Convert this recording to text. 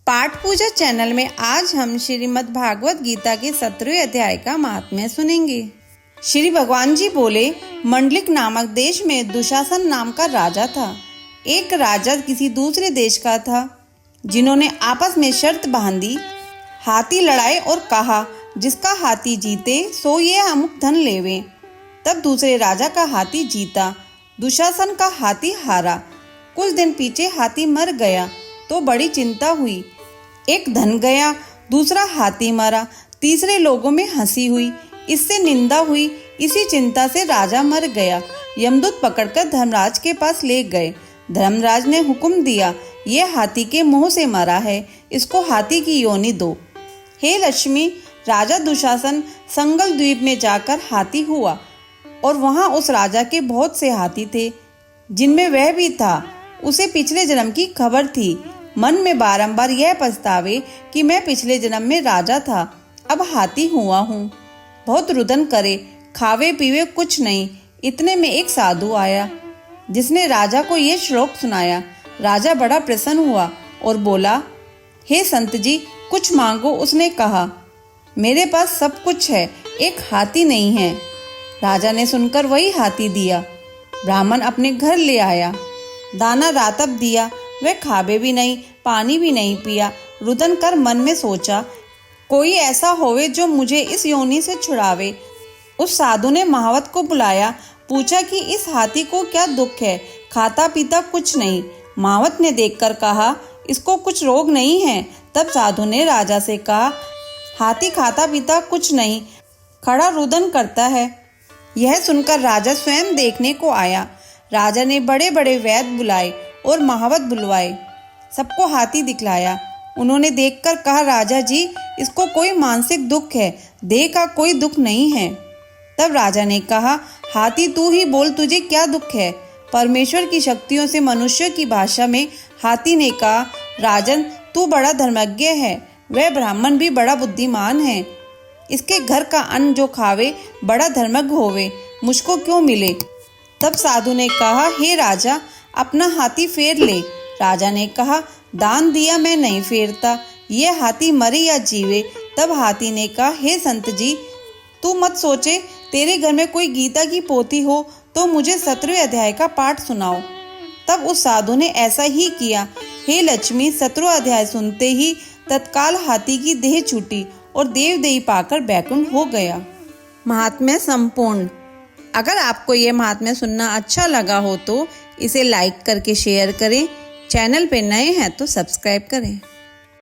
पाठ पूजा चैनल में आज हम श्रीमद् भागवत गीता के 17वें अध्याय का महात्म्य सुनेंगे। श्री भगवान जी बोले, मंडलिक नामक देश में दुशासन नाम का राजा था। एक राजा किसी दूसरे देश का था, जिन्होंने आपस में शर्त बांधी, हाथी लड़ाए और कहा, जिसका हाथी जीते सो ये अमुक धन लेवे। तब दूसरे राजा का हाथी जीता, दुशासन का हाथी हारा। कुछ दिन पीछे हाथी मर गया तो बड़ी चिंता हुई। एक धन गया, दूसरा हाथी मरा, तीसरे लोगों में हंसी हुई, इससे निंदा हुई। इसी चिंता से राजा मर गया। यमदूत पकड़कर धर्मराज के पास ले गए। धर्मराज ने हुक्म दिया, ये हाथी के मुंह से मरा है, इसको हाथी की योनि दो। हे लक्ष्मी, राजा दुशासन संगल द्वीप में जाकर हाथी हुआ और वहां उस राजा के बहुत से हाथी थे, जिनमें वह भी था। उसे पिछले जन्म की खबर थी। मन में बारंबार यह पछतावे कि मैं पिछले जन्म में राजा था, अब हाथी हुआ हूँ। बहुत रुदन करे, खावे पीवे कुछ नहीं। इतने में एक साधु आया, जिसने राजा को ये श्लोक सुनाया। राजा बड़ा प्रसन्न हुआ और बोला, हे संत जी, कुछ मांगो। उसने कहा, मेरे पास सब कुछ है, एक हाथी नहीं है। राजा ने सुनकर वही हाथी दिया। ब्राह्मण अपने घर ले आया, दाना रातब दिया। वह खाबे भी नहीं, पानी भी नहीं पिया। रुदन कर मन में सोचा, कोई ऐसा होवे जो मुझे इस योनि से छुड़ावे। उस साधु ने महावत को बुलाया, पूछा कि इस हाथी को क्या दुख है। खाता पीता कुछ नहीं। महावत ने देखकर कहा, इसको कुछ रोग नहीं है। तब साधु ने राजा से कहा, हाथी खाता पीता कुछ नहीं, खड़ा रुदन करता है। यह सुनकर राजा स्वयं देखने को आया। राजा ने बड़े बड़े वैद्य बुलाए और महावत बुलवाए, सबको हाथी दिखलाया। उन्होंने देखकर कहा, राजा जी, इसको कोई मानसिक दुख है, देह का कोई दुख नहीं है। तब राजा ने कहा, हाथी तू ही बोल, तुझे क्या दुख है। परमेश्वर की शक्तियों से मनुष्य की भाषा में हाथी ने कहा, राजन, तू बड़ा धर्मज्ञ है, वह ब्राह्मण भी बड़ा बुद्धिमान है। इसके घर का अन्न जो खावे बड़ा धर्मज्ञ होवे, मुझको क्यों मिले। तब साधु ने कहा, हे राजा, अपना हाथी फेर ले। राजा ने कहा, दान दिया मैं नहीं फेरता, ये हाथी मरे या जीवे। तब हाथी ने कहा, हे संत जी, तू मत सोचे, तेरे घर में कोई गीता की पोथी हो तो मुझे 17वें अध्याय का पाठ सुनाओ। तब उस साधु ने ऐसा ही किया। हे लक्ष्मी, 17वां अध्याय सुनते ही तत्काल हाथी की देह छूटी और देवदेही पाकर बैकुंठ हो गया। महात्म्य संपूर्ण। अगर आपको ये महात्म्य सुनना अच्छा लगा हो तो इसे लाइक करके शेयर करें। चैनल पे नए हैं तो सब्सक्राइब करें।